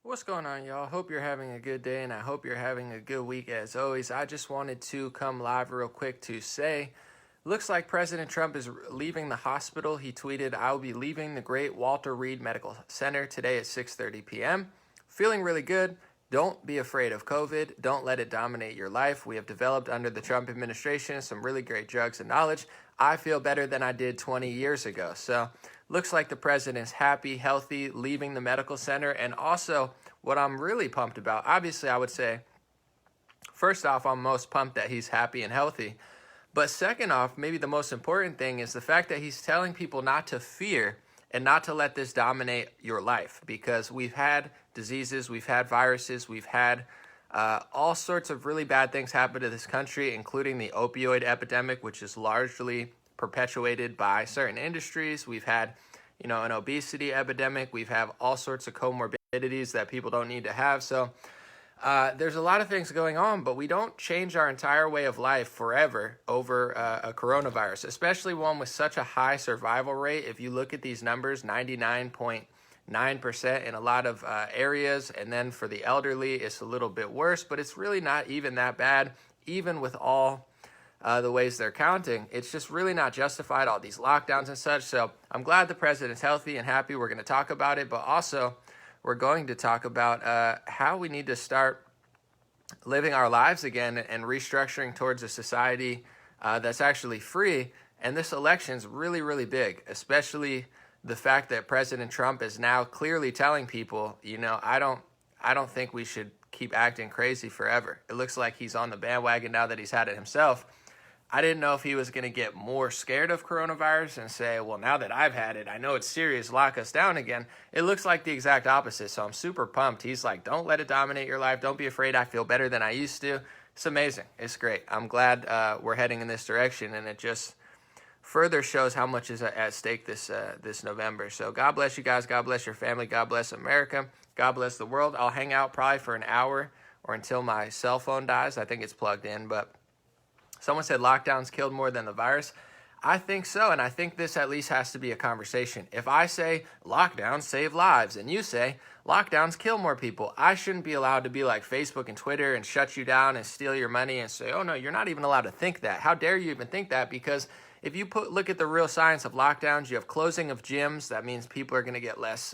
What's going on, y'all? Hope you're having a good day, and I hope you're having a good week as always. I just wanted to come live real quick to say, looks like President Trump is leaving the hospital. He tweeted, "I will be leaving the great Walter Reed Medical Center today at 6:30 p.m. Feeling really good. Don't be afraid of COVID. Don't let it dominate your life. We have developed under the Trump administration some really great drugs and knowledge. I feel better than I did 20 years ago." So looks like the president's happy, healthy, leaving the medical center. And also, what I'm really pumped about, obviously, I would say, first off, I'm most pumped that he's happy and healthy. But second off, maybe the most important thing is the fact that he's telling people not to fear and not to let this dominate your life, because we've had diseases, we've had viruses, we've had all sorts of really bad things happen to this country, including the opioid epidemic, which is largely perpetuated by certain industries. We've had, an obesity epidemic. We've had all sorts of comorbidities that people don't need to have. So there's a lot of things going on, but we don't change our entire way of life forever over a coronavirus, especially one with such a high survival rate. If you look at these numbers, 99.9% in a lot of areas, and then for the elderly, it's a little bit worse, but it's really not even that bad, even with all the ways they're counting. It's just really not justified, all these lockdowns and such. So I'm glad the president's healthy and happy. We're going to talk about it, but also we're going to talk about how we need to start living our lives again and restructuring towards a society that's actually free. And this election's really, really big, especially the fact that President Trump is now clearly telling people, I don't think we should keep acting crazy forever. It looks like he's on the bandwagon now that he's had it himself. I didn't know if he was going to get more scared of coronavirus and say, well, now that I've had it, I know it's serious, lock us down again. It looks like the exact opposite, so I'm super pumped. He's like, don't let it dominate your life. Don't be afraid. I feel better than I used to. It's amazing. It's great. I'm glad we're heading in this direction, and it just further shows how much is at stake this November. So God bless you guys. God bless your family. God bless America. God bless the world. I'll hang out probably for an hour or until my cell phone dies. I think it's plugged in, but someone said lockdowns killed more than the virus. I think so, and I think this at least has to be a conversation. If I say lockdowns save lives and you say lockdowns kill more people, I shouldn't be allowed to be like Facebook and Twitter and shut you down and steal your money and say, oh no, you're not even allowed to think that. How dare you even think that? Because if you look at the real science of lockdowns, you have closing of gyms. That means people are going to get less,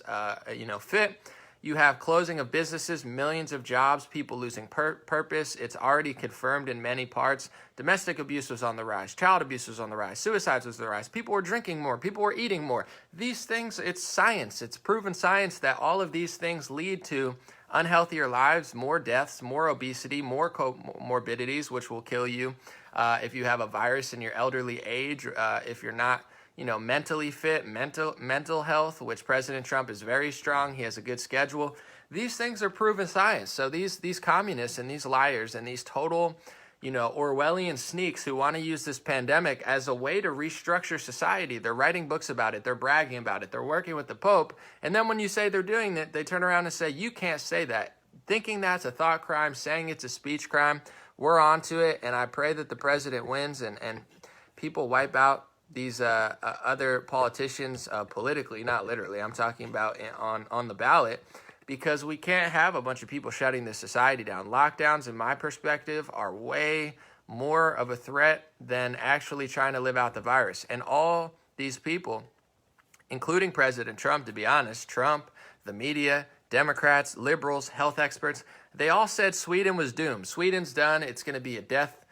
fit. You have closing of businesses, millions of jobs, people losing purpose. It's already confirmed in many parts. Domestic abuse was on the rise. Child abuse was on the rise. Suicides was on the rise. People were drinking more. People were eating more. These things, it's science. It's proven science that all of these things lead to unhealthier lives, more deaths, more obesity, more comorbidities, which will kill you if you have a virus in your elderly age, if you're not mentally fit, mental health, which President Trump is very strong. He has a good schedule. These things are proven science. So these communists and these liars and these total, Orwellian sneaks who want to use this pandemic as a way to restructure society. They're writing books about it. They're bragging about it. They're working with the Pope. And then when you say they're doing it, they turn around and say, you can't say that. Thinking that's a thought crime, saying it's a speech crime. We're on to it. And I pray that the president wins and people wipe out these other politicians politically, not literally. I'm talking about on the ballot, because we can't have a bunch of people shutting this society down. Lockdowns, in my perspective, are way more of a threat than actually trying to live out the virus. And all these people, including President Trump, to be honest, Trump, the media, Democrats, liberals, health experts, they all said Sweden was doomed. Sweden's done. It's going to be a death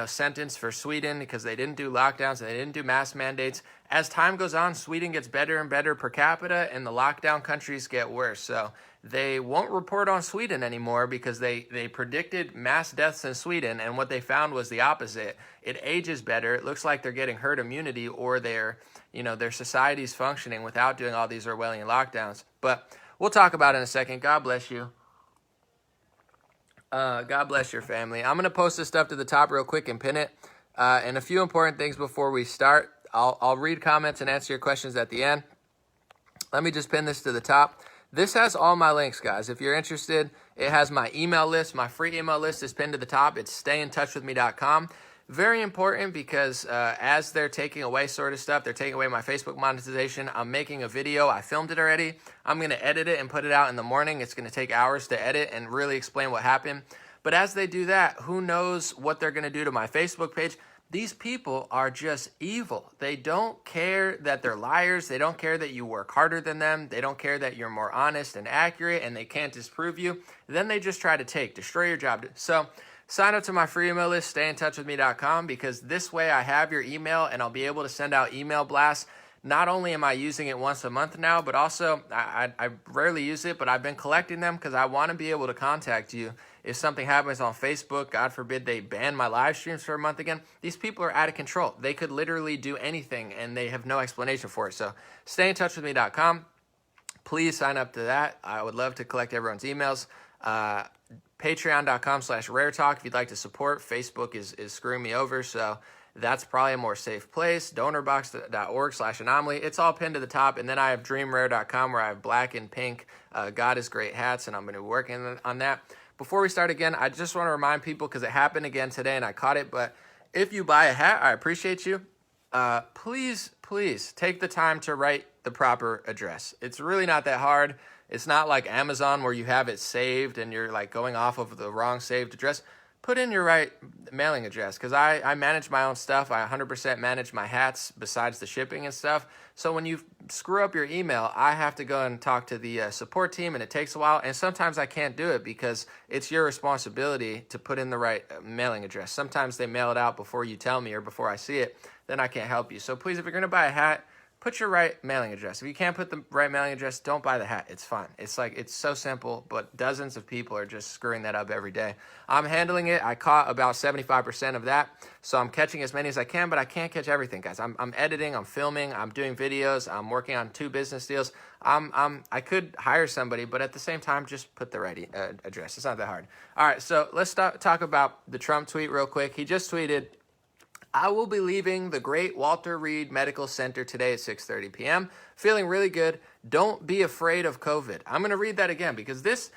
sentence for Sweden because they didn't do lockdowns and they didn't do mask mandates. As time goes on, Sweden gets better and better per capita and the lockdown countries get worse. So they won't report on Sweden anymore because they predicted mass deaths in Sweden, and what they found was the opposite. It ages better. It looks like they're getting herd immunity, or their society's functioning without doing all these Orwellian lockdowns. But we'll talk about it in a second. God bless you. God bless your family. I'm going to post this stuff to the top real quick and pin it. And a few important things before we start. I'll read comments and answer your questions at the end. Let me just pin this to the top. This has all my links, guys. If you're interested, it has my email list. My free email list is pinned to the top. It's stayintouchwithme.com. Very important because as they're taking away sort of stuff, they're taking away my Facebook monetization. I'm making a video. I filmed it already. I'm going to edit it and put it out in the morning. It's going to take hours to edit and really explain what happened. But as they do that, who knows what they're going to do to my Facebook page? These people are just evil. They don't care that they're liars. They don't care that you work harder than them. They don't care that you're more honest and accurate and they can't disprove you. Then they just try to destroy your job. So sign up to my free email list, stayintouchwithme.com, because this way I have your email and I'll be able to send out email blasts. Not only am I using it once a month now, but also I rarely use it, but I've been collecting them because I want to be able to contact you if something happens on Facebook. God forbid they ban my live streams for a month again. These people are out of control. They could literally do anything and they have no explanation for it. So stayintouchwithme.com. Please sign up to that. I would love to collect everyone's emails. Patreon.com/raretalk if you'd like to support. Facebook is screwing me over, so that's probably a more safe place. Donorbox.org/anomaly. It's all pinned to the top. And then I have dreamrare.com where I have black and pink God is Great hats, and I'm going to be working on that. Before we start again, I just want to remind people, because it happened again today and I caught it, but if you buy a hat, I appreciate you. Please take the time to write the proper address. It's really not that hard. It's not like Amazon where you have it saved and you're like going off of the wrong saved address. Put in your right mailing address, because I manage my own stuff. I 100% manage my hats besides the shipping and stuff. So when you screw up your email, I have to go and talk to the support team, and it takes a while. And sometimes I can't do it because it's your responsibility to put in the right mailing address. Sometimes they mail it out before you tell me or before I see it. Then I can't help you. So please, if you're going to buy a hat, put your right mailing address. If you can't put the right mailing address, don't buy the hat. It's fine. It's so simple, but dozens of people are just screwing that up every day. I'm handling it. I caught about 75% of that, so I'm catching as many as I can, but I can't catch everything, guys. I'm editing, I'm filming, I'm doing videos, I'm working on 2 business deals. I could hire somebody, but at the same time, just put the right address. It's not that hard. All right, so let's talk about the Trump tweet real quick. He just tweeted, "I will be leaving the great Walter Reed Medical Center today at 6:30 p.m. Feeling really good. Don't be afraid of COVID." I'm going to read that again because this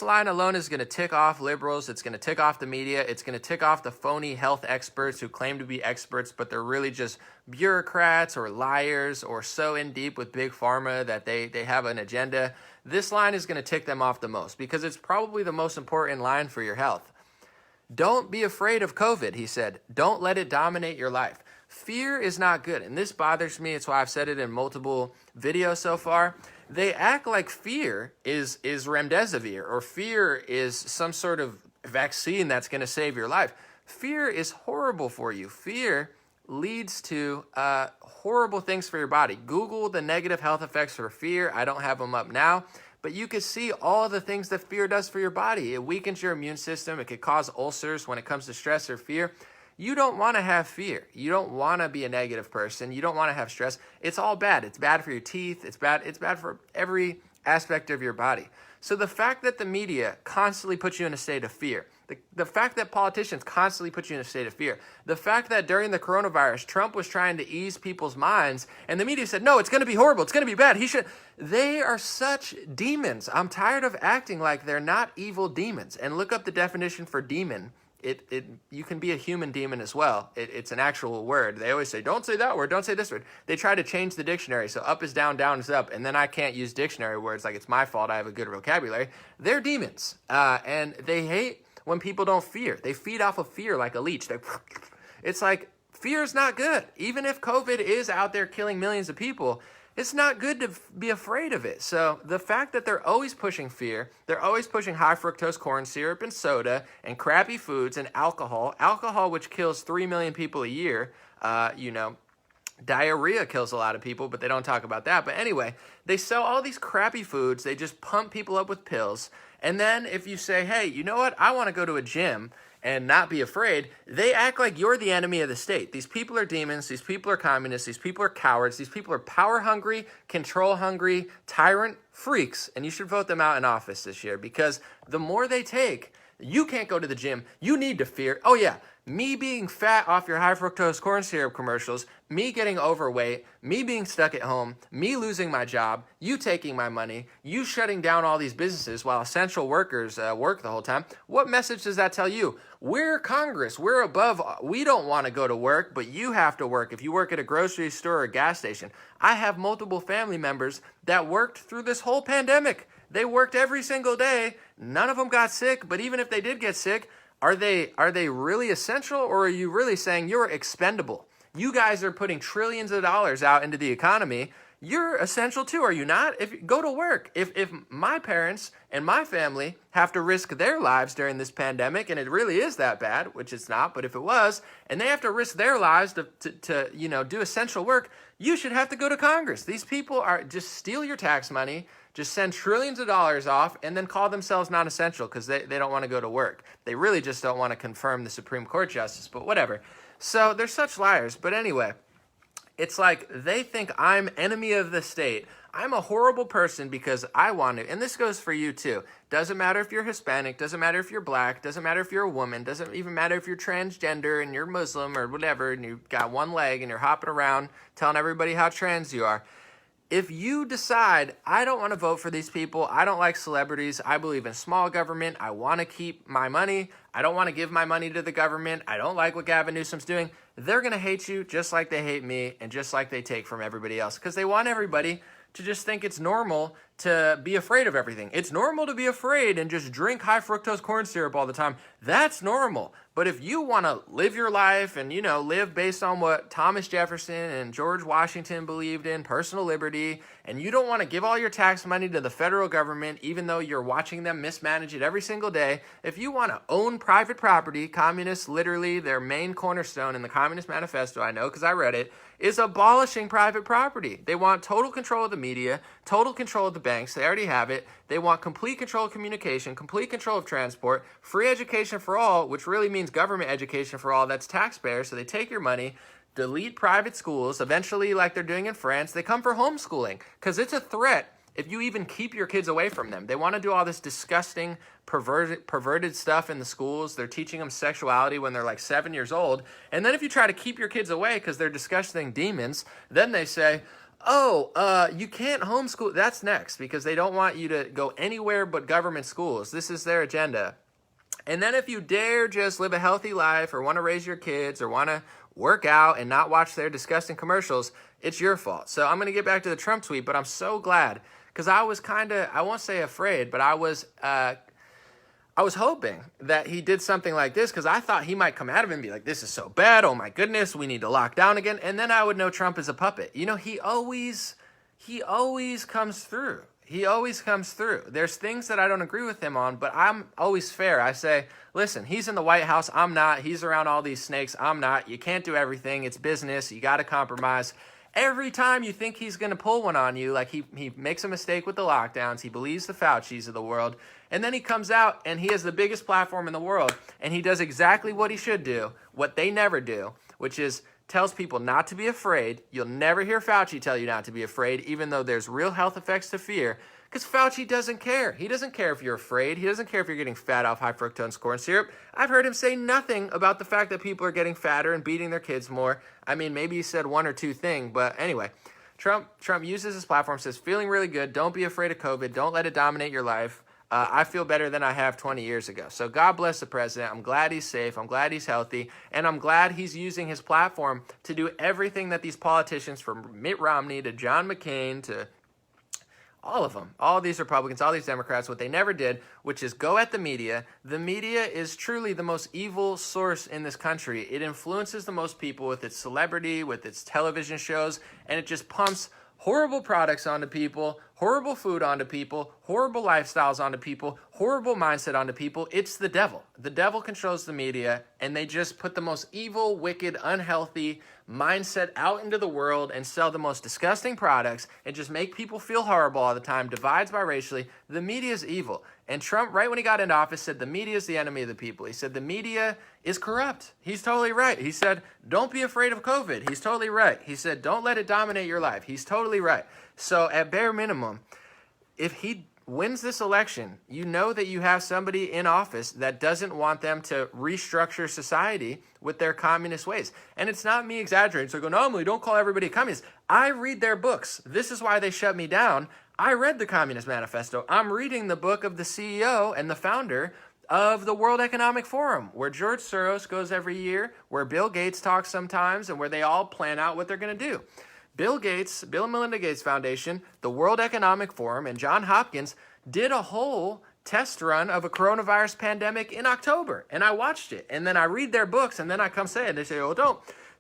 line alone is going to tick off liberals. It's going to tick off the media. It's going to tick off the phony health experts who claim to be experts, but they're really just bureaucrats or liars or so in deep with big pharma that they have an agenda. This line is going to tick them off the most because it's probably the most important line for your health. Don't be afraid of COVID, he said. Don't let it dominate your life. Fear is not good, and this bothers me. It's why I've said it in multiple videos so far. They act like fear is remdesivir, or fear is some sort of vaccine that's going to save your life. Fear is horrible for you. Fear leads to horrible things for your body. Google the negative health effects for fear. I don't have them up now. But you can see all the things that fear does for your body. It weakens your immune system. It could cause ulcers when it comes to stress or fear. You don't want to have fear. You don't want to be a negative person. You don't want to have stress. It's all bad. It's bad for your teeth. It's bad for every aspect of your body. So the fact that the media constantly puts you in a state of fear, the fact that politicians constantly put you in a state of fear, the fact that during the coronavirus, Trump was trying to ease people's minds, and the media said, no, it's going to be horrible, it's going to be bad, they are such demons. I'm tired of acting like they're not evil demons. And look up the definition for demon. You can be a human demon as well. It's an actual word. They always say, don't say that word, don't say this word. They try to change the dictionary, so up is down, down is up, and then I can't use dictionary words like it's my fault I have a good vocabulary. They're demons, and they hate when people don't fear. They feed off of fear like a leech. It's like, fear is not good. Even if COVID is out there killing millions of people, it's not good to be afraid of it. So the fact that they're always pushing fear, they're always pushing high fructose corn syrup and soda and crappy foods and alcohol which kills 3 million people a year, diarrhea kills a lot of people, but they don't talk about that. But anyway, they sell all these crappy foods. They just pump people up with pills. And then if you say, hey, you know what? I want to go to a gym and not be afraid, they act like you're the enemy of the state. These people are demons. These people are communists. These people are cowards. These people are power hungry, control hungry, tyrant freaks. And you should vote them out in office this year, because the more they take, you can't go to the gym. You need to fear. Oh yeah, me being fat off your high fructose corn syrup commercials, me getting overweight, me being stuck at home, me losing my job, you taking my money, you shutting down all these businesses while essential workers work the whole time. What message does that tell you? we're Congress. We're above. We don't want to go to work, but you have to work. If you work at a grocery store or a gas station, I have multiple family members that worked through this whole pandemic. They worked every single day. None of them got sick, but even if they did get sick, are they really essential, or are you really saying you're expendable? You guys are putting trillions of dollars out into the economy. You're essential too, are you not? Go to work. If my parents and my family have to risk their lives during this pandemic, and it really is that bad, which it's not, but if it was, and they have to risk their lives to do essential work, you should have to go to Congress. These people are just steal your tax money, just send trillions of dollars off, and then call themselves non-essential because they don't want to go to work. They really just don't want to confirm the Supreme Court justice, but whatever. So they're such liars. But anyway, it's like they think I'm enemy of the state. I'm a horrible person because I want to. And this goes for you too. Doesn't matter if you're Hispanic, doesn't matter if you're black, doesn't matter if you're a woman, doesn't even matter if you're transgender and you're Muslim or whatever, and you've got one leg and you're hopping around telling everybody how trans you are. If you decide, I don't want to vote for these people, I don't like celebrities, I believe in small government, I want to keep my money, I don't want to give my money to the government, I don't like what Gavin Newsom's doing, they're going to hate you just like they hate me and just like they take from everybody else, because they want everybody to just think it's normal to be afraid of everything. It's normal to be afraid and just drink high fructose corn syrup all the time. That's normal. But if you want to live your life and, live based on what Thomas Jefferson and George Washington believed in, personal liberty, and you don't want to give all your tax money to the federal government, even though you're watching them mismanage it every single day, if you want to own private property, communists, literally, their main cornerstone in the Communist Manifesto, I know because I read it, is abolishing private property. They want total control of the media, total control of the banks. They already have it. They want complete control of communication, complete control of transport, free education for all, which really means government education for all. That's taxpayers. So they take your money, delete private schools. Eventually, like they're doing in France, they come for homeschooling because it's a threat if you even keep your kids away from them. They want to do all this disgusting, perverted stuff in the schools. They're teaching them sexuality when they're like 7 years old. And then if you try to keep your kids away because they're disgusting demons, then they say, you can't homeschool. That's next because they don't want you to go anywhere but government schools. This is their agenda. And then if you dare just live a healthy life or want to raise your kids or want to work out and not watch their disgusting commercials, it's your fault. So I'm going to get back to the Trump tweet, but I'm so glad because I was I won't say afraid, but I was hoping that he did something like this because I thought he might come out of it and be like, this is so bad. Oh my goodness, we need to lock down again. And then I would know Trump is a puppet. He always comes through. He always comes through. There's things that I don't agree with him on, but I'm always fair. I say, listen, he's in the White House. I'm not. He's around all these snakes. I'm not. You can't do everything. It's business. You got to compromise. Every time you think he's going to pull one on you, like he makes a mistake with the lockdowns, he believes the Faucis of the world, and then he comes out and he has the biggest platform in the world, and he does exactly what he should do, what they never do, which is tells people not to be afraid. You'll never hear Fauci tell you not to be afraid, even though there's real health effects to fear, because Fauci doesn't care. He doesn't care if you're afraid. He doesn't care if you're getting fat off high fructose corn syrup. I've heard him say nothing about the fact that people are getting fatter and beating their kids more. I mean, maybe he said one or two things, but anyway, Trump uses his platform, says, feeling really good, don't be afraid of COVID, don't let it dominate your life. I feel better than I have 20 years ago. So God bless the president. I'm glad he's safe. I'm glad he's healthy. And I'm glad he's using his platform to do everything that these politicians, from Mitt Romney to John McCain to all of them, all these Republicans, all these Democrats, what they never did, which is go at the media. The media is truly the most evil source in this country. It influences the most people with its celebrity, with its television shows, and it just pumps horrible products onto people, horrible food onto people, horrible lifestyles onto people, horrible mindset onto people. It's the devil. The devil controls the media, and they just put the most evil, wicked, unhealthy mindset out into the world and sell the most disgusting products and just make people feel horrible all the time, divides by racially. The media is evil. And Trump, right when he got into office, said the media is the enemy of the people. He said the media is corrupt. He's totally right. He said, don't be afraid of COVID. He's totally right. He said, don't let it dominate your life. He's totally right. So at bare minimum, if he wins this election, you know that you have somebody in office that doesn't want them to restructure society with their communist ways. And it's not me exaggerating. So I go, no, Emily, don't call everybody a communist. I read their books. This is why they shut me down. I read the Communist Manifesto. I'm reading the book of the CEO and the founder of the World Economic Forum, where George Soros goes every year, where Bill Gates talks sometimes, and where they all plan out what they're going to do. Bill and Melinda Gates Foundation, the World Economic Forum, and John Hopkins did a whole test run of a coronavirus pandemic in October, and I watched it. And then I read their books, and then I come say it. They say, oh,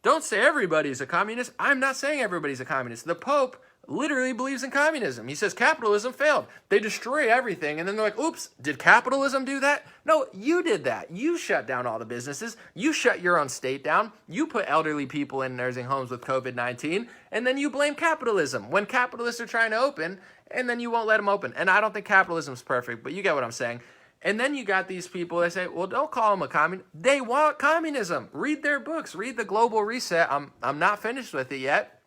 don't say everybody's a communist. I'm not saying everybody's a communist. The Pope literally believes in communism. He says capitalism failed. They destroy everything, and then they're like, oops, did capitalism do that? No, you did that. You shut down all the businesses. You shut your own state down. You put elderly people in nursing homes with COVID-19, and then you blame capitalism when capitalists are trying to open, and then you won't let them open. And I don't think capitalism's perfect, but you get what I'm saying. And then you got these people that say, well, don't call them a communist. They want communism. Read their books. Read The Global Reset. I'm not finished with it yet.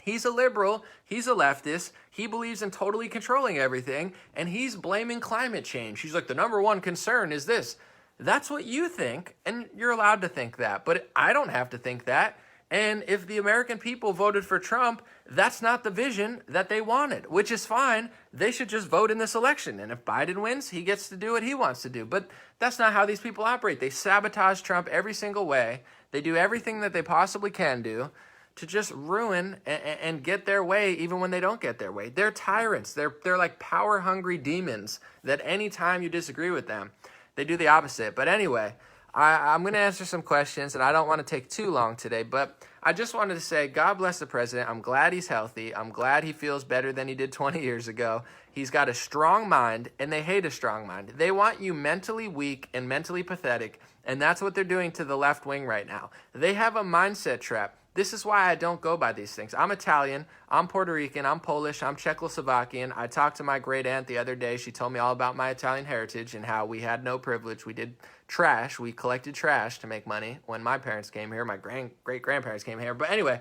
He's a liberal. He's a leftist. He believes in totally controlling everything, and he's blaming climate change. He's like, the number one concern is this. That's what you think, and you're allowed to think that. But I don't have to think that. And if the American people voted for Trump, that's not the vision that they wanted, which is fine. They should just vote in this election. And if Biden wins, he gets to do what he wants to do. But that's not how these people operate. They sabotage Trump every single way. They do everything that they possibly can do to just ruin and get their way, even when they don't get their way. They're tyrants. They're like power-hungry demons that anytime you disagree with them, they do the opposite. But anyway, I'm going to answer some questions, and I don't want to take too long today, but I just wanted to say, God bless the president. I'm glad he's healthy. I'm glad he feels better than he did 20 years ago. He's got a strong mind, and they hate a strong mind. They want you mentally weak and mentally pathetic, and that's what they're doing to the left wing right now. They have a mindset trap. This is why I don't go by these things. I'm Italian, I'm Puerto Rican, I'm Polish, I'm Czechoslovakian. I talked to my great aunt the other day. She told me all about my Italian heritage and how we had no privilege. We did trash. We collected trash to make money when my parents came here. My great-grandparents came here. But anyway,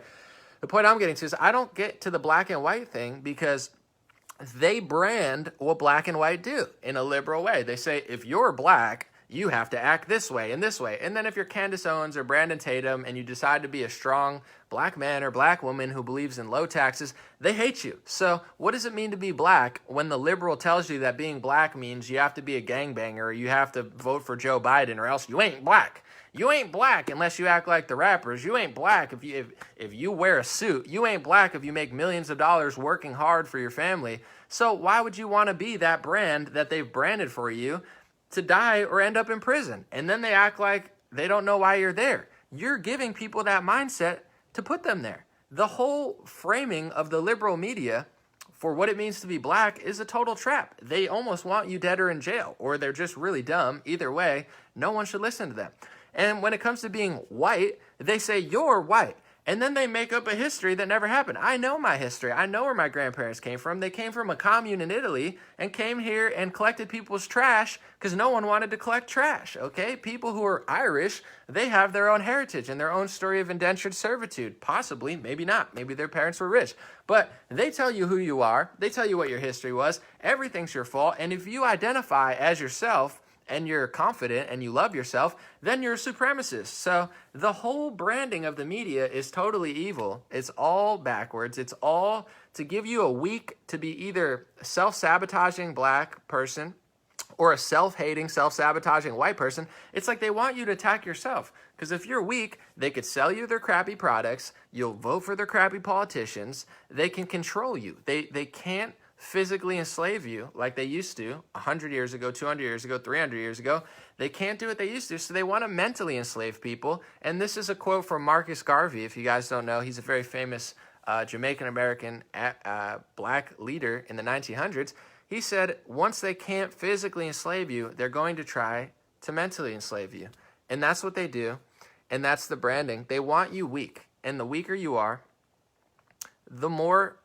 the point I'm getting to is I don't get to the black and white thing because they brand what black and white do in a liberal way. They say, if you're black, you have to act this way and this way. And then if you're Candace Owens or Brandon Tatum and you decide to be a strong black man or black woman who believes in low taxes, they hate you. So what does it mean to be black when the liberal tells you that being black means you have to be a gangbanger or you have to vote for Joe Biden or else you ain't black? You ain't black unless you act like the rappers. You ain't black if you wear a suit. You ain't black if you make millions of dollars working hard for your family. So why would you want to be that brand that they've branded for you to die or end up in prison? And then they act like they don't know why you're there. You're giving people that mindset to put them there. The whole framing of the liberal media for what it means to be black is a total trap. They almost want you dead or in jail, or they're just really dumb. Either way, no one should listen to them. And when it comes to being white, they say you're white. And then they make up a history that never happened. I know my history. I know where my grandparents came from. They came from a commune in Italy and came here and collected people's trash because no one wanted to collect trash, okay? People who are Irish, they have their own heritage and their own story of indentured servitude. Possibly, maybe not. Maybe their parents were rich. But they tell you who you are. They tell you what your history was. Everything's your fault. And if you identify as yourself, and you're confident and you love yourself, then you're a supremacist. So the whole branding of the media is totally evil. It's all backwards. It's all to give you a weak, to be either a self-sabotaging black person or a self-hating, self-sabotaging white person. It's like they want you to attack yourself. Because if you're weak, they could sell you their crappy products. You'll vote for their crappy politicians. They can control you. They can't physically enslave you like they used to 100 years ago, 200 years ago, 300 years ago. They can't do what they used to, so they want to mentally enslave people. And this is a quote from Marcus Garvey. If you guys don't know, he's a very famous Jamaican-American black leader in the 1900s. He said, once they can't physically enslave you, they're going to try to mentally enslave you. And that's what they do, and that's the branding. They want you weak, and the weaker you are, the more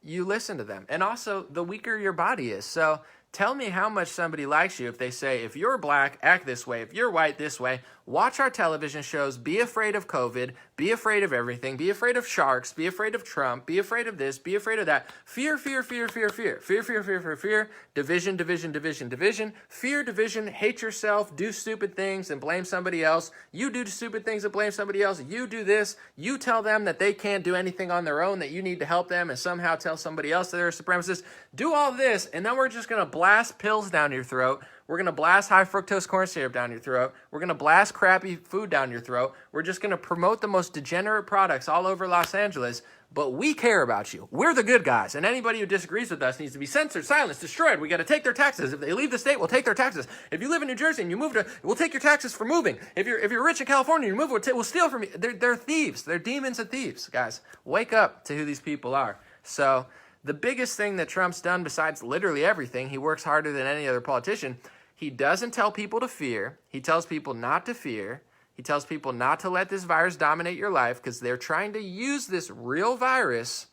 you listen to them. And also, the weaker your body is. So tell me how much somebody likes you if they say, if you're black, act this way. If you're white, this way. Watch our television shows. Be afraid of COVID. Be afraid of everything. Be afraid of sharks. Be afraid of Trump. Be afraid of this. Be afraid of that. Fear, fear, fear, fear, fear. Fear, fear, fear, fear, fear. Division, division, division, division. Fear, division, hate yourself, do stupid things and blame somebody else. You do stupid things and blame somebody else. You do this. You tell them that they can't do anything on their own, that you need to help them, and somehow tell somebody else that they're a supremacist. Do all this, and then we're just going to blast pills down your throat. We're going to blast high fructose corn syrup down your throat. We're going to blast crappy food down your throat. We're just going to promote the most degenerate products all over Los Angeles, but we care about you. We're the good guys, and anybody who disagrees with us needs to be censored, silenced, destroyed. We got to take their taxes. If they leave the state, we'll take their taxes. If you live in New Jersey and you move we'll take your taxes for moving. If you're rich in California and you move, we'll steal from you. They're thieves. They're demons and thieves, guys. Wake up to who these people are. So the biggest thing that Trump's done, besides literally everything, he works harder than any other politician. He doesn't tell people to fear. He tells people not to fear. He tells people not to let this virus dominate your life because they're trying to use this real virus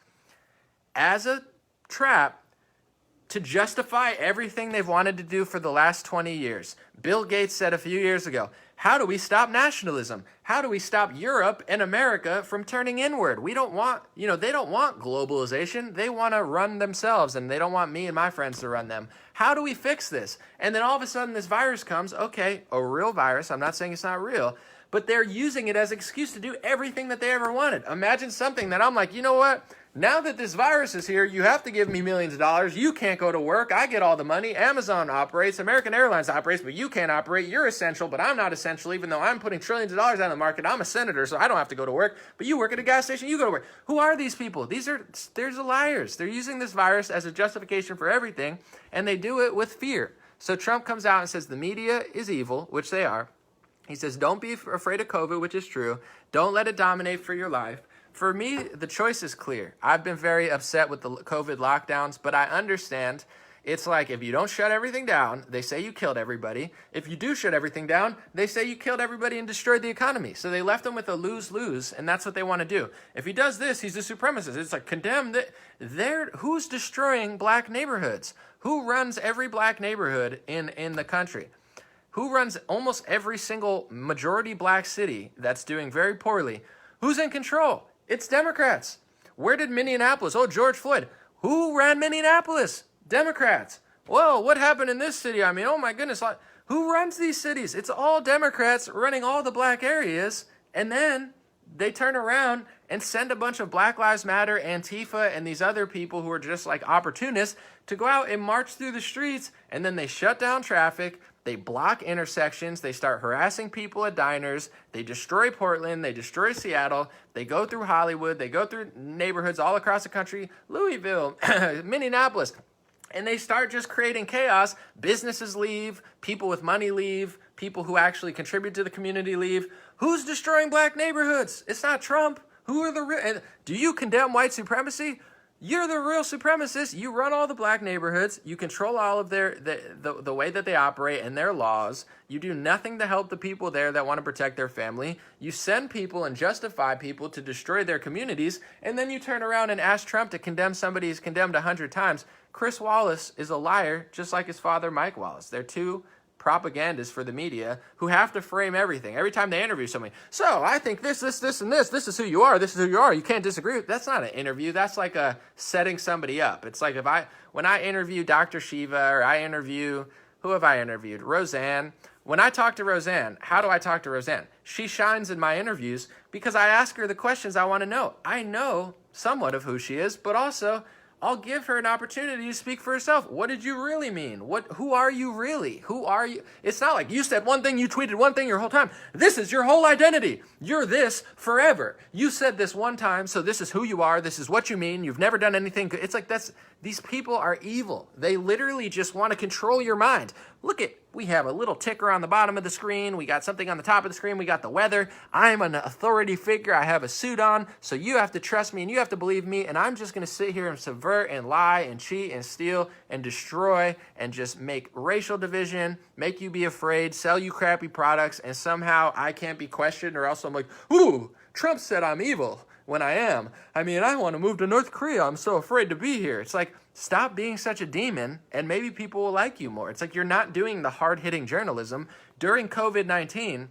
as a trap to justify everything they've wanted to do for the last 20 years. Bill Gates said a few years ago, how do we stop nationalism? How do we stop Europe and America from turning inward? We don't want, they don't want globalization. They want to run themselves, and they don't want me and my friends to run them. How do we fix this? And then all of a sudden this virus comes, okay, a real virus. I'm not saying it's not real, but they're using it as an excuse to do everything that they ever wanted. Imagine something that I'm like, you know what? Now that this virus is here, you have to give me millions of dollars. You can't go to work. I get all the money. Amazon operates. American Airlines operates, but you can't operate. You're essential, but I'm not essential, even though I'm putting trillions of dollars out of the market. I'm a senator, so I don't have to go to work. But you work at a gas station. You go to work. Who are these people? They're liars. They're using this virus as a justification for everything, and they do it with fear. So Trump comes out and says the media is evil, which they are. He says, don't be afraid of COVID, which is true. Don't let it dominate for your life. For me, the choice is clear. I've been very upset with the COVID lockdowns, but I understand it's like if you don't shut everything down, they say you killed everybody. If you do shut everything down, they say you killed everybody and destroyed the economy. So they left him with a lose-lose, and that's what they want to do. If he does this, he's a supremacist. It's like condemn who's destroying black neighborhoods? Who runs every black neighborhood in the country? Who runs almost every single majority black city that's doing very poorly? Who's in control? It's Democrats. Where did Minneapolis? Oh, George Floyd. Who ran Minneapolis? Democrats. Whoa, what happened in this city? I mean, oh my goodness. Who runs these cities? It's all Democrats running all the black areas. And then they turn around and send a bunch of Black Lives Matter, Antifa, and these other people who are just like opportunists to go out and march through the streets. And then they shut down traffic. They block intersections. They start harassing people at diners. They destroy Portland. They destroy Seattle. They go through Hollywood. They go through neighborhoods all across the country, Louisville, Minneapolis. And they start just creating chaos. Businesses leave. People with money leave. People who actually contribute to the community leave. Who's destroying black neighborhoods? It's not Trump. Who are the real? Do you condemn white supremacy? You're the real supremacist. You run all the black neighborhoods. You control all of the way that they operate and their laws. You do nothing to help the people there that want to protect their family. You send people and justify people to destroy their communities, and then you turn around and ask Trump to condemn somebody who's condemned 100 times. Chris Wallace is a liar, just like his father, Mike Wallace. They're two propagandists for the media who have to frame everything every time they interview somebody. So I think this, and this. This is who you are. This is who you are. You can't disagree. That's not an interview. That's like a setting somebody up. It's like when I interview Dr. Shiva, or I interview, who have I interviewed? Roseanne. When I talk to Roseanne, how do I talk to Roseanne? She shines in my interviews because I ask her the questions I want to know. I know somewhat of who she is, but also I'll give her an opportunity to speak for herself. What did you really mean? Who are you really? Who are you? It's not like you said one thing, you tweeted one thing your whole time. This is your whole identity. You're this forever. You said this one time, so this is who you are. This is what you mean. You've never done anything. It's like these people are evil. They literally just want to control your mind. We have a little ticker on the bottom of the screen. We got something on the top of the screen. We got the weather. I'm an authority figure. I have a suit on. So you have to trust me and you have to believe me. And I'm just going to sit here and subvert and lie and cheat and steal and destroy and just make racial division, make you be afraid, sell you crappy products. And somehow I can't be questioned, or else I'm like, ooh, Trump said I'm evil when I am. I mean, I want to move to North Korea. I'm so afraid to be here. It's like, stop being such a demon and maybe people will like you more. It's like you're not doing the hard-hitting journalism. During COVID-19,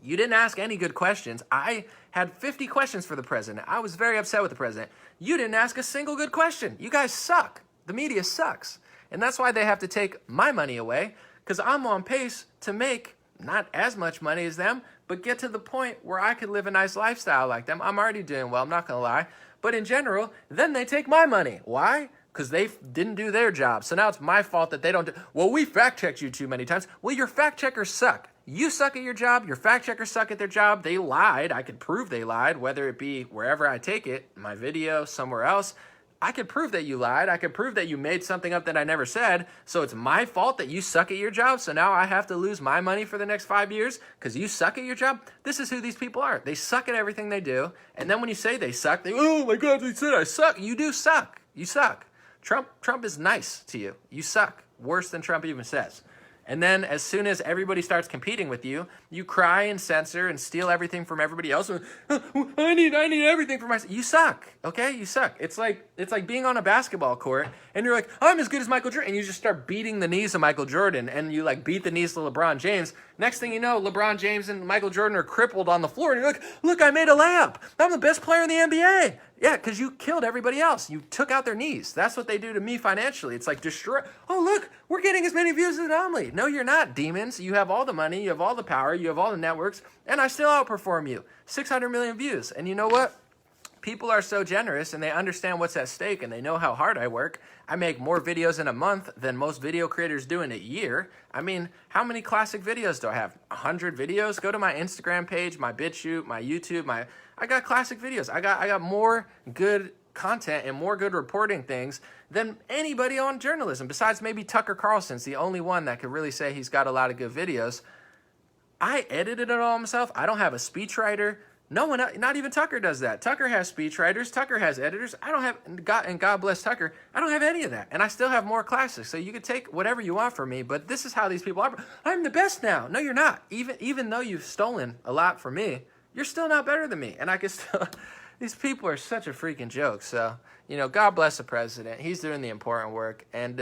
you didn't ask any good questions. I had 50 questions for the president. I was very upset with the president. You didn't ask a single good question. You guys suck. The media sucks. And that's why they have to take my money away, because I'm on pace to make not as much money as them, but get to the point where I could live a nice lifestyle like them. I'm already doing well, I'm not going to lie. But in general, then they take my money. Why? Because they didn't do their job. So now it's my fault that they don't do. Well, we fact-checked you too many times. Well, your fact-checkers suck. You suck at your job. Your fact-checkers suck at their job. They lied. I could prove they lied, whether it be wherever I take it, my video, somewhere else. I could prove that you lied. I could prove that you made something up that I never said. So it's my fault that you suck at your job. So now I have to lose my money for the next 5 years because you suck at your job. This is who these people are. They suck at everything they do. And then when you say they suck, they, oh my God, they said I suck. You do suck. You suck. Trump is nice to you. You suck. Worse than Trump even says. And then as soon as everybody starts competing with you, you cry and censor and steal everything from everybody else. I need everything for myself. You suck, okay? You suck. It's like being on a basketball court and you're like, I'm as good as Michael Jordan. And you just start beating the knees of Michael Jordan and you like beat the knees to LeBron James. Next thing you know, LeBron James and Michael Jordan are crippled on the floor. And you're like, look, I made a layup. I'm the best player in the NBA. Yeah, because you killed everybody else. You took out their knees. That's what they do to me financially. It's like destroy. Oh, look, we're getting as many views as Anomaly. No, you're not, demons. You have all the money. You have all the power. You have all the networks. And I still outperform you. 600 million views. And you know what? People are so generous and they understand what's at stake and they know how hard I work. I make more videos in a month than most video creators do in a year. I mean, how many classic videos do I have? 100 videos? Go to my Instagram page, my BitChute, my YouTube, I got classic videos. I got more good content and more good reporting things than anybody on journalism, besides maybe Tucker Carlson's the only one that could really say he's got a lot of good videos. I edited it all myself. I don't have a speechwriter. No one, not even Tucker does that. Tucker has speechwriters. Tucker has editors. I don't have, and God bless Tucker, I don't have any of that. And I still have more classics. So you can take whatever you want from me, but this is how these people are. I'm the best now. No, you're not. Even though you've stolen a lot from me, you're still not better than me. And I can still, these people are such a freaking joke. So, God bless the president. He's doing the important work. And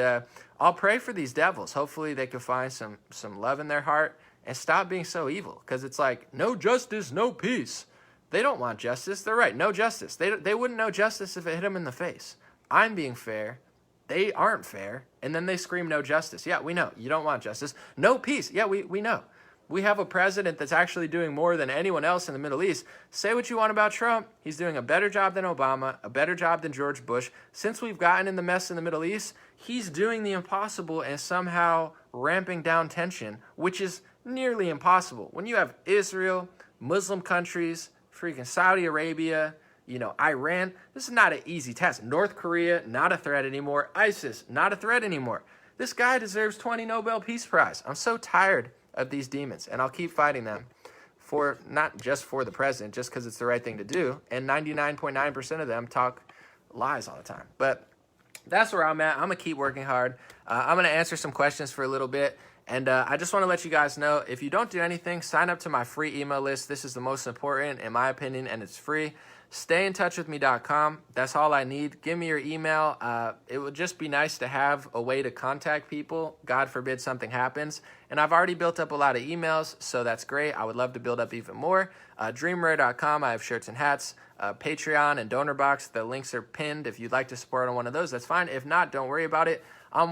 I'll pray for these devils. Hopefully they can find some love in their heart and stop being so evil. Because it's like, no justice, no peace. They don't want justice. They're right. No justice. They wouldn't know justice if it hit them in the face. I'm being fair. They aren't fair. And then they scream no justice. Yeah, we know. You don't want justice. No peace. Yeah, we know. We have a president that's actually doing more than anyone else in the Middle East. Say what you want about Trump. He's doing a better job than Obama, a better job than George Bush. Since we've gotten in the mess in the Middle East, he's doing the impossible and somehow ramping down tension, which is nearly impossible. When you have Israel, Muslim countries, freaking Saudi Arabia, Iran, this is not an easy task. North Korea, not a threat anymore. ISIS, not a threat anymore. This guy deserves 20 Nobel Peace Prize. I'm so tired of these demons, and I'll keep fighting them for not just for the president, just because it's the right thing to do. And 99.9% of them talk lies all the time. But that's where I'm at. I'm gonna keep working hard. I'm gonna answer some questions for a little bit. And I just want to let you guys know, if you don't do anything, sign up to my free email list. This is the most important, in my opinion, and it's free. StayInTouchWithMe.com. That's all I need. Give me your email. It would just be nice to have a way to contact people. God forbid something happens. And I've already built up a lot of emails, so that's great. I would love to build up even more. DreamRare.com. I have shirts and hats. Patreon and DonorBox. The links are pinned. If you'd like to support on one of those, that's fine. If not, don't worry about it. I'm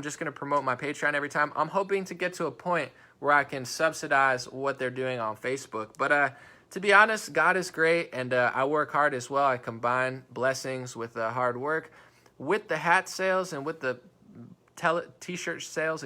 just going to promote my Patreon every time. I'm hoping to get to a point where I can subsidize what they're doing on Facebook. But to be honest, God is great, and I work hard as well. I combine blessings with hard work. With the hat sales and with the t-shirt sales,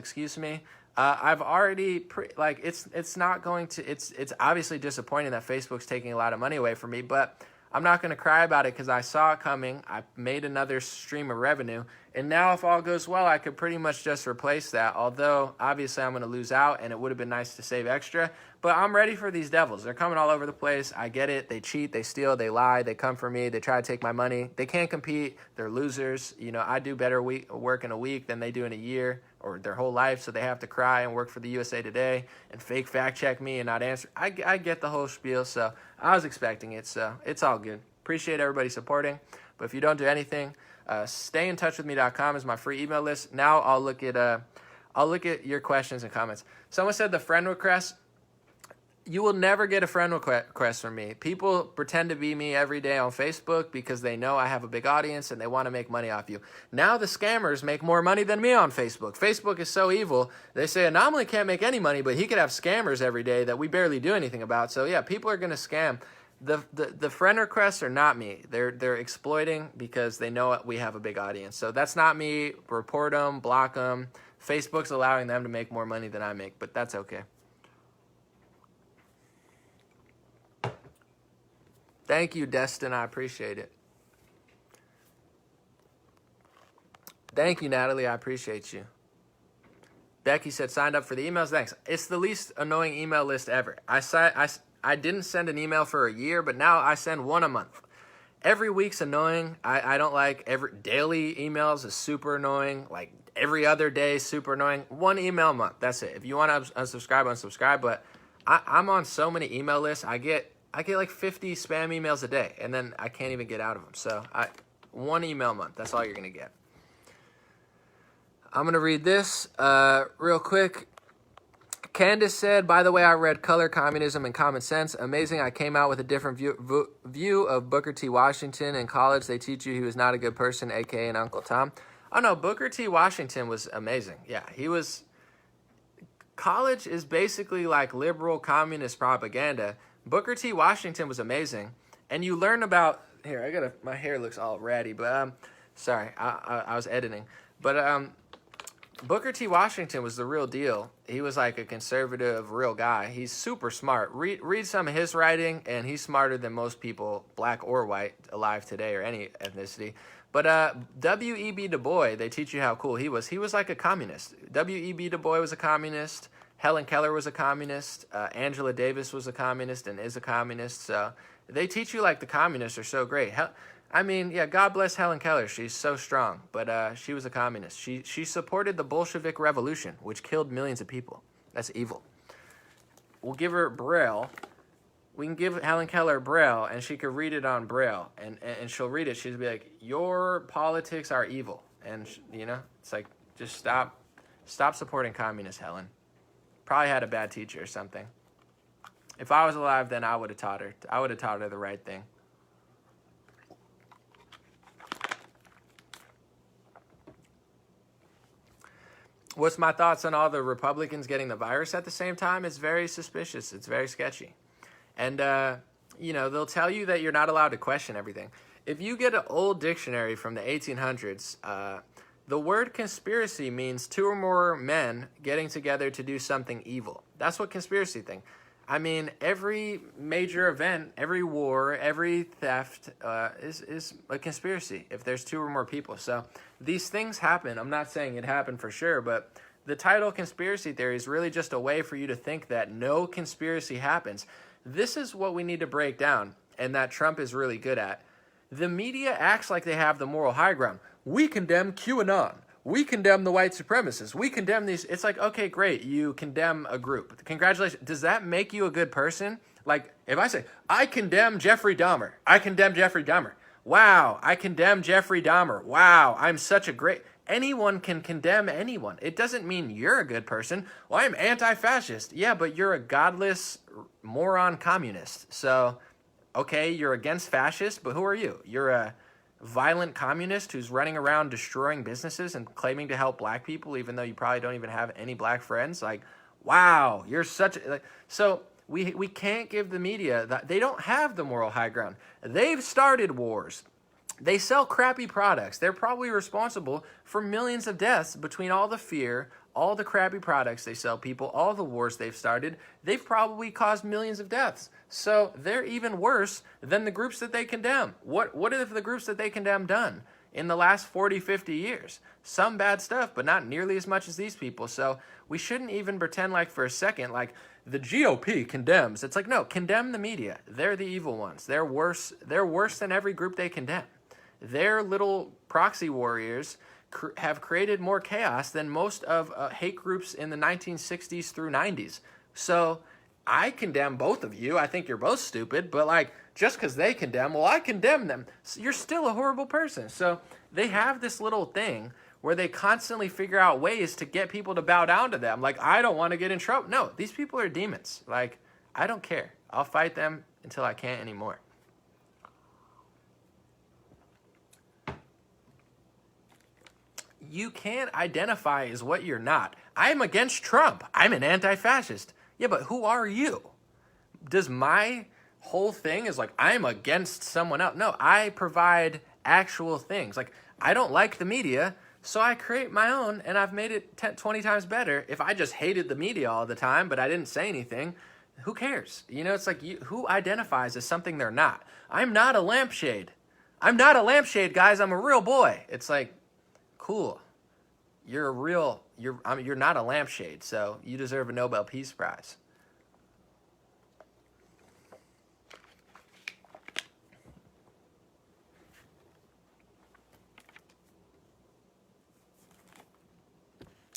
I've already, it's not going to, it's obviously disappointing that Facebook's taking a lot of money away from me, but I'm not going to cry about it because I saw it coming. I made another stream of revenue. And now if all goes well, I could pretty much just replace that. Although, obviously, I'm going to lose out, and it would have been nice to save extra. But I'm ready for these devils. They're coming all over the place. I get it. They cheat. They steal. They lie. They come for me. They try to take my money. They can't compete. They're losers. I do better work in a week than they do in a year or their whole life, so they have to cry and work for the USA Today and fake fact-check me and not answer. I get the whole spiel, so I was expecting it, so it's all good. Appreciate everybody supporting. But if you don't do anything, StayInTouchWithMe.com is my free email list. Now I'll look at your questions and comments. Someone said the friend request. You will never get a friend request from me. People pretend to be me every day on Facebook because they know I have a big audience and they want to make money off you. Now the scammers make more money than me on Facebook. Facebook is so evil. They say Anomaly can't make any money, but he could have scammers every day that we barely do anything about. So yeah, people are going to scam. The friend requests are not me. They're exploiting because they know we have a big audience. So that's not me. Report them, block them. Facebook's allowing them to make more money than I make, but that's okay. Thank you, Destin. I appreciate it. Thank you, Natalie. I appreciate you. Becky said, signed up for the emails. Thanks. It's the least annoying email list ever. I didn't send an email for a year, but now I send one a month. Every week's annoying. I don't like daily emails is super annoying. Like every other day, super annoying. One email a month. That's it. If you want to unsubscribe, unsubscribe. But I'm on so many email lists. I get like 50 spam emails a day, and then I can't even get out of them. So one email a month. That's all you're going to get. I'm going to read this real quick. Candace said, by the way, I read Color, Communism, and Common Sense. Amazing. I came out with a different view of Booker T. Washington. In college, they teach you he was not a good person, a.k.a. an Uncle Tom. Oh, no, Booker T. Washington was amazing. Yeah, he was... College is basically like liberal communist propaganda. Booker T. Washington was amazing. And you learn about... Here, my hair looks all ratty, but... sorry, I was editing. But... Booker T. Washington was the real deal. He was like a conservative, real guy. He's super smart. Read some of his writing, and he's smarter than most people, black or white, alive today or any ethnicity. But W.E.B. Du Bois, they teach you how cool he was. He was like a communist. W.E.B. Du Bois was a communist. Helen Keller was a communist. Angela Davis was a communist and is a communist. So they teach you like the communists are so great. I mean, yeah, God bless Helen Keller. She's so strong, but she was a communist. She supported the Bolshevik Revolution, which killed millions of people. That's evil. We'll give her Braille. We can give Helen Keller Braille, and she could read it on Braille, and she'll read it. She'll be like, your politics are evil. And, it's like, just stop supporting communists, Helen. Probably had a bad teacher or something. If I was alive, then I would have taught her. I would have taught her the right thing. What's my thoughts on all the Republicans getting the virus at the same time? It's very suspicious. It's very sketchy. And, they'll tell you that you're not allowed to question everything. If you get an old dictionary from the 1800s, the word conspiracy means two or more men getting together to do something evil. That's what conspiracy thing. I mean, every major event, every war, every theft is a conspiracy if there's two or more people. So these things happen. I'm not saying it happened for sure, but the title conspiracy theory is really just a way for you to think that no conspiracy happens. This is what we need to break down, and that Trump is really good at. The media acts like they have the moral high ground. We condemn QAnon. We condemn the white supremacists. We condemn these. It's like, okay, great. You condemn a group. Congratulations. Does that make you a good person? Like, if I say, I condemn Jeffrey Dahmer. I condemn Jeffrey Dahmer. Wow, I condemn Jeffrey Dahmer. Wow, I'm such a great... Anyone can condemn anyone. It doesn't mean you're a good person. Well, I'm anti-fascist. Yeah, but you're a godless moron communist. So, okay, you're against fascists, but who are you? You're a violent communist who's running around destroying businesses and claiming to help black people, even though you probably don't even have any black friends. Like, wow, you're such a... So we can't give the media that. They don't have the moral high ground. They've started wars. They sell crappy products. They're probably responsible for millions of deaths between all the fear, all the crappy products they sell people, all the wars they've started. They've probably caused millions of deaths. So they're even worse than the groups that they condemn. What have the groups that they condemn done in the last 40, 50 years? Some bad stuff, but not nearly as much as these people. So we shouldn't even pretend like for a second, like the GOP condemns. It's like, no, condemn the media. They're the evil ones. They're worse than every group they condemn. Their little proxy warriors have created more chaos than most of hate groups in the 1960s through 90s. So I condemn both of you. I think you're both stupid, but like, just because they condemn, well, I condemn them. So you're still a horrible person. So they have this little thing where they constantly figure out ways to get people to bow down to them. Like, I don't want to get in trouble. No, these people are demons. Like, I don't care. I'll fight them until I can't anymore. You can't identify as what you're not. I'm against Trump. I'm an anti-fascist. Yeah, but who are you? Does my whole thing is like I'm against someone else? No, I provide actual things. Like, I don't like the media, so I create my own, and I've made it 10, 20 times better. If I just hated the media all the time, but I didn't say anything, who cares? You know, it's like, who identifies as something they're not? I'm not a lampshade. I'm not a lampshade, guys. I'm a real boy. It's like, cool. You're not a lampshade, so you deserve a Nobel Peace Prize.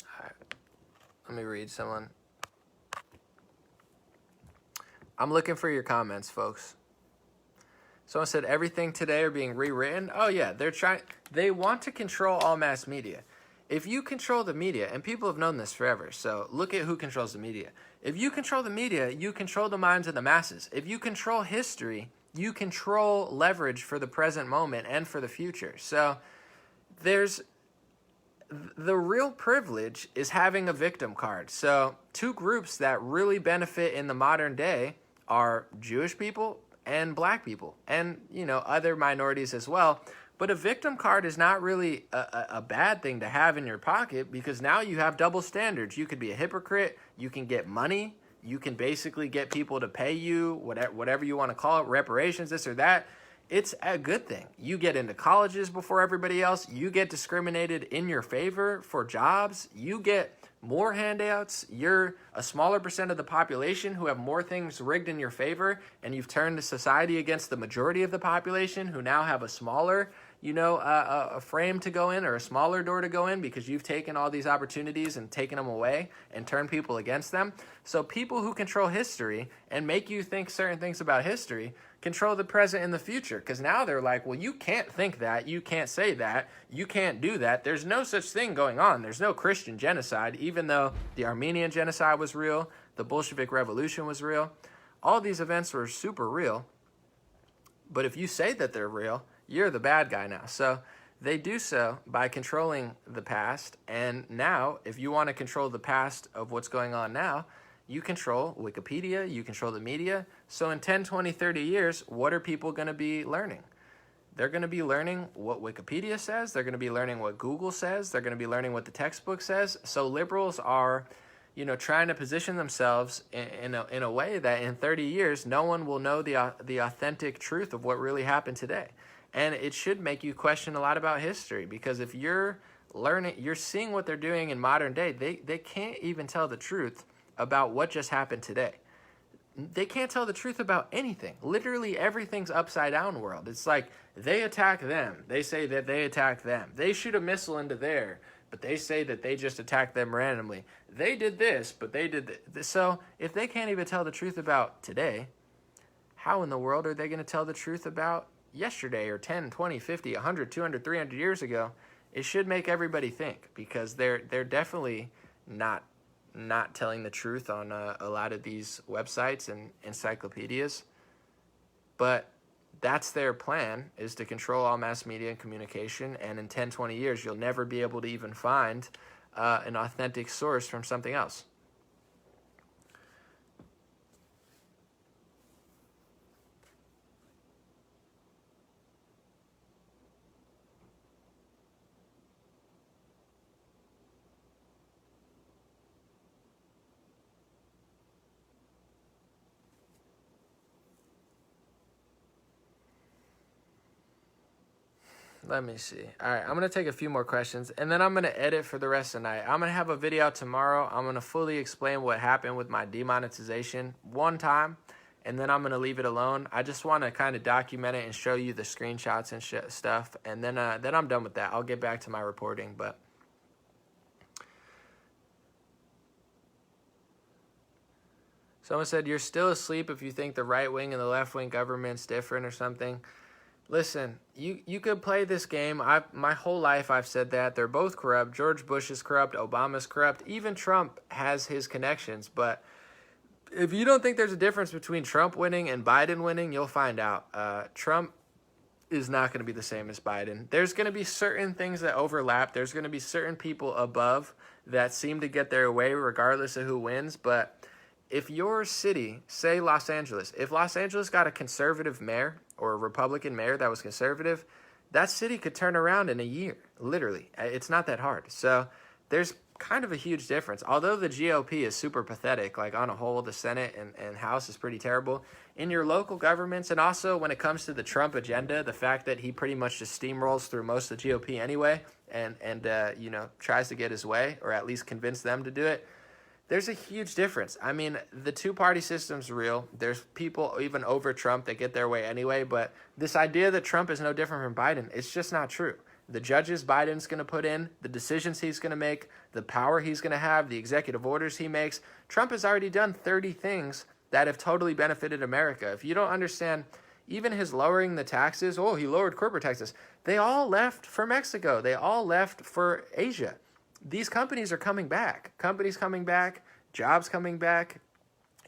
All right. Let me read someone. I'm looking for your comments, folks. Someone said everything today are being rewritten. Oh yeah, they want to control all mass media. If you control the media, and people have known this forever, so look at who controls the media. If you control the media, you control the minds of the masses. If you control history, you control leverage for the present moment and for the future. So the real privilege is having a victim card. So two groups that really benefit in the modern day are Jewish people and black people, and other minorities as well. But a victim card is not really a bad thing to have in your pocket, because now you have double standards. You could be a hypocrite. You can get money. You can basically get people to pay you, whatever you want to call it, reparations, this or that. It's a good thing. You get into colleges before everybody else. You get discriminated in your favor for jobs. You get more handouts. You're a smaller percent of the population who have more things rigged in your favor, and you've turned the society against the majority of the population who now have a smaller a frame to go in, or a smaller door to go in, because you've taken all these opportunities and taken them away and turned people against them. So people who control history and make you think certain things about history control the present and the future, because now they're like, well, you can't think that, you can't say that, you can't do that. There's no such thing going on. There's no Christian genocide, even though the Armenian genocide was real, the Bolshevik Revolution was real. All these events were super real. But if you say that they're real, you're the bad guy now. So they do so by controlling the past. And now, if you want to control the past of what's going on now, you control Wikipedia, you control the media. So in 10, 20, 30 years, what are people going to be learning? They're going to be learning what Wikipedia says. They're going to be learning what Google says. They're going to be learning what the textbook says. So liberals are, trying to position themselves in a way that in 30 years, no one will know the authentic truth of what really happened today. And it should make you question a lot about history, because if you're seeing what they're doing in modern day, they can't even tell the truth about what just happened today. They can't tell the truth about anything. Literally everything's upside down world. It's like they attack them. They say that they attack them. They shoot a missile into there, but they say that they just attacked them randomly. They did this, but they did this. So if they can't even tell the truth about today, how in the world are they going to tell the truth about yesterday, or 10, 20, 50, 100, 200, 300 years ago? It should make everybody think, because they're definitely not telling the truth on a lot of these websites and encyclopedias. But that's their plan, is to control all mass media and communication. And in 10, 20 years, you'll never be able to even find an authentic source from something else. Let me see. All right, I'm going to take a few more questions, and then I'm going to edit for the rest of the night. I'm going to have a video out tomorrow. I'm going to fully explain what happened with my demonetization one time, and then I'm going to leave it alone. I just want to kind of document it and show you the screenshots and stuff, and then I'm done with that. I'll get back to my reporting, but someone said, you're still asleep if you think the right-wing and the left-wing government's different or something. Listen, you could play this game. My whole life I've said that. They're both corrupt. George Bush is corrupt. Obama's corrupt. Even Trump has his connections. But If you don't think there's a difference between Trump winning and Biden winning, you'll find out. Trump is not going to be the same as Biden. There's going to be certain things that overlap. There's going to be certain people above that seem to get their way regardless of who wins. But if your city, say Los Angeles, if Los Angeles got a conservative mayor or a Republican mayor that was conservative, that city could turn around in a year, literally. It's not that hard. So there's kind of a huge difference. Although the GOP is super pathetic, like on a whole, the Senate and House is pretty terrible. In your local governments, and also when it comes to the Trump agenda, the fact that he pretty much just steamrolls through most of the GOP anyway, and tries to get his way, or at least convince them to do it, there's a huge difference. I mean, the two-party system's real. There's people even over Trump that get their way anyway, but this idea that Trump is no different from Biden, it's just not true. The judges Biden's going to put in, the decisions he's going to make, the power he's going to have, the executive orders he makes. Trump has already done 30 things that have totally benefited America. If you don't understand, even his lowering the taxes, he lowered corporate taxes. They all left for Mexico. They all left for Asia. These companies are coming back. Companies coming back, jobs coming back,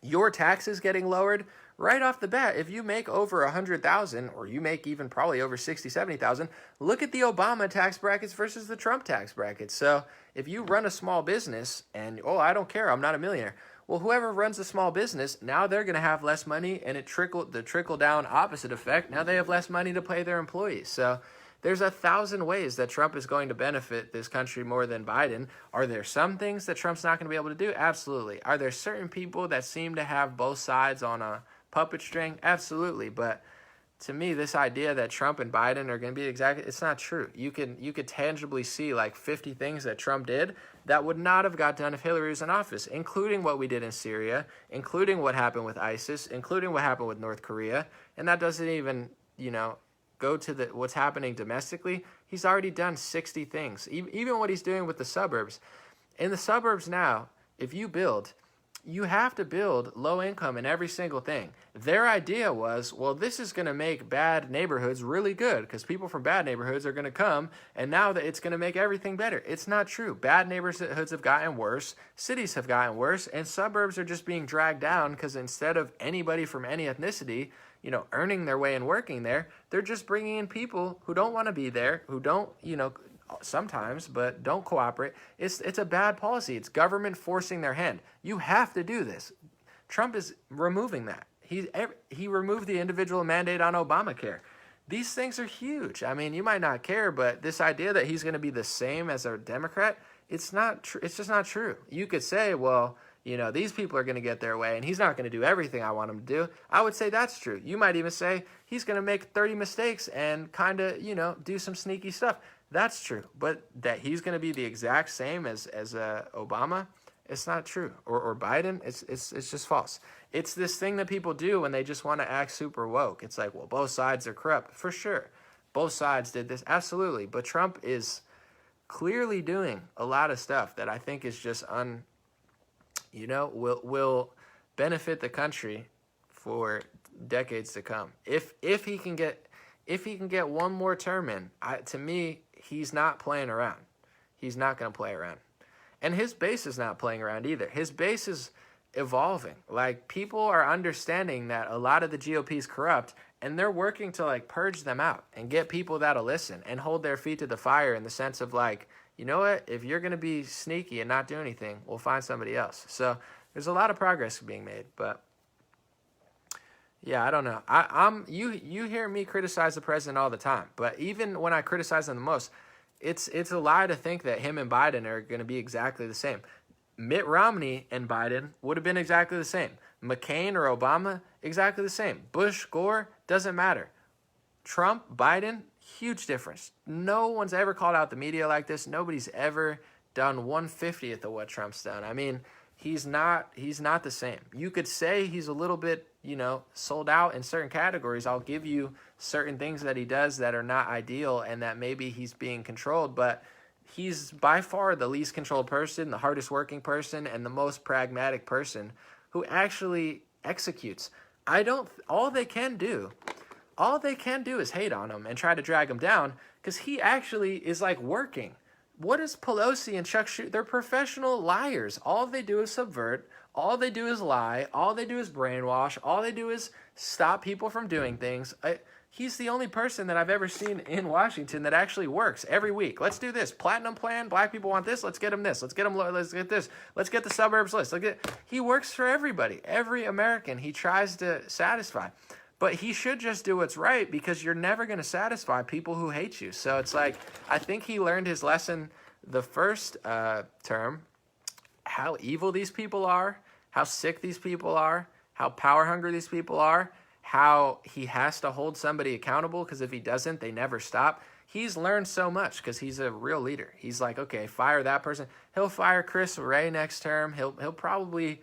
your taxes getting lowered. Right off the bat, if you make over 100,000, or you make even probably over 60, 70,000, look at the Obama tax brackets versus the Trump tax brackets. So if you run a small business and, I don't care, I'm not a millionaire. Well, whoever runs a small business, now they're going to have less money, and the trickle down opposite effect. Now they have less money to pay their employees. So there's 1,000 ways that Trump is going to benefit this country more than Biden. Are there some things that Trump's not going to be able to do? Absolutely. Are there certain people that seem to have both sides on a puppet string? Absolutely. But to me, this idea that Trump and Biden are going to be it's not true. You could tangibly see like 50 things that Trump did that would not have got done if Hillary was in office, including what we did in Syria, including what happened with ISIS, including what happened with North Korea. And that doesn't even, go to what's happening domestically. He's already done 60 things. Even what he's doing with the suburbs. In the suburbs now, if you build, you have to build low income in every single thing. Their idea was, this is going to make bad neighborhoods really good because people from bad neighborhoods are going to come, and now that it's going to make everything better. It's not true. Bad neighborhoods have gotten worse, cities have gotten worse, and suburbs are just being dragged down because instead of anybody from any ethnicity, earning their way and working there, they're just bringing in people who don't want to be there, who don't, sometimes, but don't cooperate. It's a bad policy. It's government forcing their hand. You have to do this. Trump is removing that. He removed the individual mandate on Obamacare. These things are huge. I mean, you might not care, but this idea that he's going to be the same as a Democrat, it's not true. It's just not true. You could say, these people are going to get their way, and he's not going to do everything I want him to do. I would say that's true. You might even say he's going to make 30 mistakes and kind of, do some sneaky stuff. That's true. But that he's going to be the exact same as Obama, it's not true. Or Biden, it's just false. It's this thing that people do when they just want to act super woke. It's like, both sides are corrupt. For sure. Both sides did this. Absolutely. But Trump is clearly doing a lot of stuff that I think is just will benefit the country for decades to come. If he can get one more term in, to me, he's not playing around. He's not going to play around. And his base is not playing around either. His base is evolving. Like, people are understanding that a lot of the GOP is corrupt, and they're working to purge them out and get people that'll listen and hold their feet to the fire in the sense of you know what? If you're going to be sneaky and not do anything, we'll find somebody else. So there's a lot of progress being made, but yeah, I don't know. You hear me criticize the president all the time, but even when I criticize him the most, it's a lie to think that him and Biden are going to be exactly the same. Mitt Romney and Biden would have been exactly the same. McCain or Obama, exactly the same. Bush, Gore, doesn't matter. Trump, Biden, huge difference. No one's ever called out the media like this. Nobody's ever done 1/50th of what Trump's done. I mean, he's not the same. You could say he's a little bit, sold out in certain categories. I'll give you certain things that he does that are not ideal and that maybe he's being controlled, but he's by far the least controlled person, the hardest working person, and the most pragmatic person who actually executes. All they can do is hate on him and try to drag him down because he actually is working. what is Pelosi and Chuck Schumer? They're professional liars. All they do is subvert. All they do is lie. All they do is brainwash. All they do is stop people from doing things. He's the only person that I've ever seen in Washington that actually works every week. Let's do this. Platinum plan. Black people want this. Let's get them this. Let's get them. Let's get this. Let's get the suburbs list. He works for everybody. Every American he tries to satisfy. But he should just do what's right, because you're never going to satisfy people who hate you. So it's like, I think he learned his lesson the first term, how evil these people are, how sick these people are, how power hungry these people are, how he has to hold somebody accountable, because if he doesn't, they never stop. He's learned so much because he's a real leader. He's like, okay, fire that person. He'll fire Chris Wray next term. He'll probably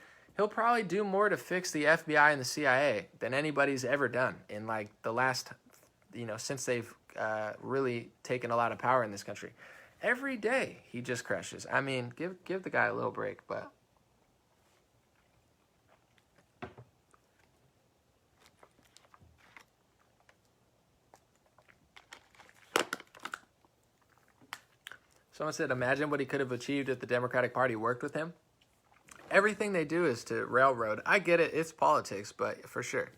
do more to fix the FBI and the CIA than anybody's ever done in like the last, since they've really taken a lot of power in this country. Every day he just crushes. I mean, give the guy a little break, but. Someone said, imagine what he could have achieved if the Democratic Party worked with him. Everything they do is to railroad. I get it. It's politics, but for sure.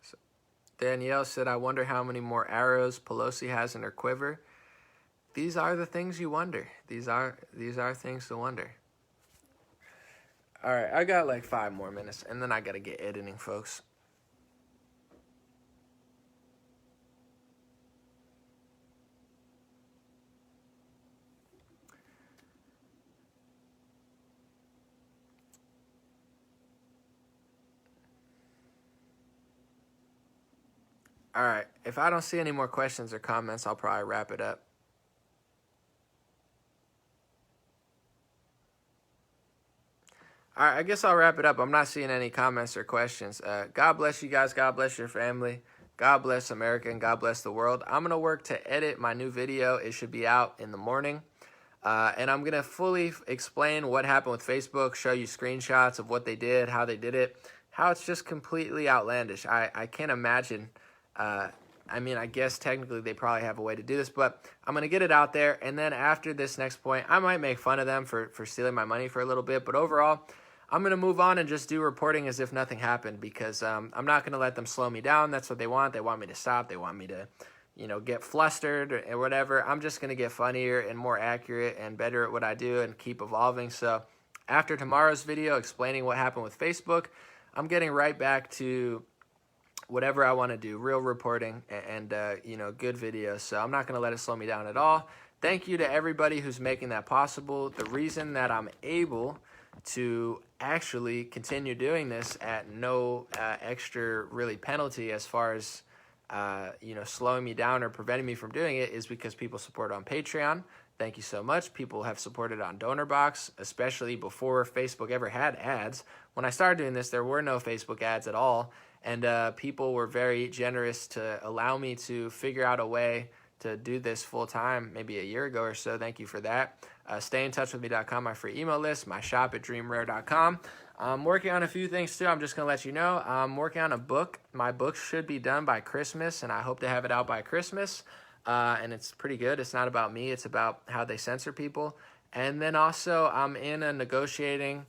So Danielle said, I wonder how many more arrows Pelosi has in her quiver. These are the things you wonder. These are things to wonder. All right, I got like 5 more minutes, and then I got to get editing, folks. All right, if I don't see any more questions or comments, I'll probably wrap it up. All right, I guess I'll wrap it up. I'm not seeing any comments or questions. God bless you guys. God bless your family. God bless America, and God bless the world. I'm going to work to edit my new video. It should be out in the morning. And I'm going to fully explain what happened with Facebook, show you screenshots of what they did, how they did it, how it's just completely outlandish. I can't imagine. I mean, I guess technically they probably have a way to do this, but I'm going to get it out there. And then after this next point, I might make fun of them for stealing my money for a little bit. But overall, I'm going to move on and just do reporting as if nothing happened, because I'm not going to let them slow me down. That's what they want. They want me to stop. They want me to, get flustered or whatever. I'm just going to get funnier and more accurate and better at what I do and keep evolving. So after tomorrow's video explaining what happened with Facebook, I'm getting right back to whatever I want to do, real reporting and good videos. So I'm not going to let it slow me down at all. Thank you to everybody who's making that possible. The reason that I'm able to actually continue doing this at no extra really penalty as far as slowing me down or preventing me from doing it is because people support on Patreon. Thank you so much. People have supported on DonorBox, especially before Facebook ever had ads. When I started doing this, there were no Facebook ads at all. And people were very generous to allow me to figure out a way to do this full time, maybe a year ago or so. Thank you for that. StayInTouchWithMe.com, my free email list, my shop at DreamRare.com. I'm working on a few things too. I'm just going to let you know. I'm working on a book. My book should be done by Christmas, and I hope to have it out by Christmas. And it's pretty good. It's not about me. It's about how they censor people. And then also I'm in a negotiating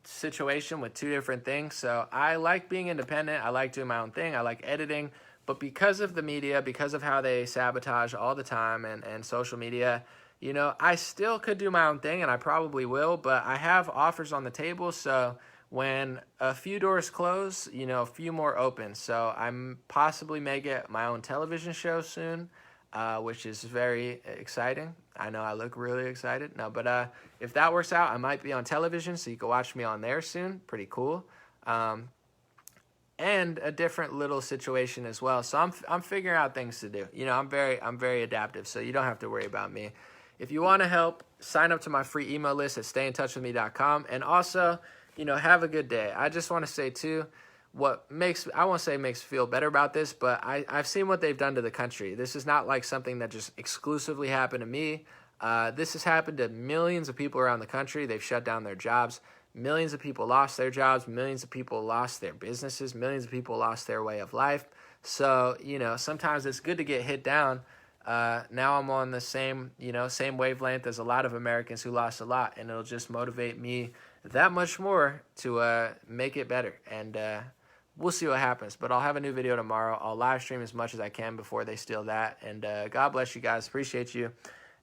situation with 2 different things. So I like being independent. I like doing my own thing. I like editing. But because of the media, because of how they sabotage all the time and social media, I still could do my own thing, and I probably will. But I have offers on the table. So when a few doors close, a few more open. So I'm possibly may get my own television show soon, which is very exciting. I know I look really excited. No, but if that works out, I might be on television, so you can watch me on there soon. Pretty cool. And a different little situation as well. So I'm figuring out things to do. I'm very adaptive, so you don't have to worry about me. If you want to help, sign up to my free email list at stayintouchwithme.com. And also, have a good day. I just want to say too, I won't say makes me feel better about this, but I've seen what they've done to the country. This is not like something that just exclusively happened to me. This has happened to millions of people around the country. They've shut down their jobs. Millions of people lost their jobs. Millions of people lost their businesses. Millions of people lost their way of life. So, sometimes it's good to get hit down now I'm on the same wavelength as a lot of Americans who lost a lot, and it'll just motivate me that much more to make it better. And we'll see what happens. But I'll have a new video tomorrow. I'll live stream as much as I can before they steal that. And God bless you guys. Appreciate you.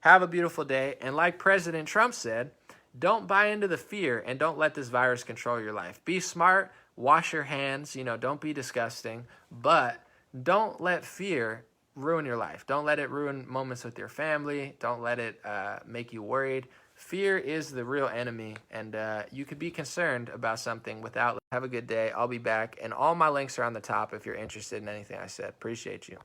Have a beautiful day. And like President Trump said, don't buy into the fear and don't let this virus control your life. Be smart. Wash your hands. Don't be disgusting. But don't let fear ruin your life. Don't let it ruin moments with your family. Don't let it make you worried. Fear is the real enemy, and you could be concerned about something without. Have a good day. I'll be back, and all my links are on the top if you're interested in anything I said. Appreciate you.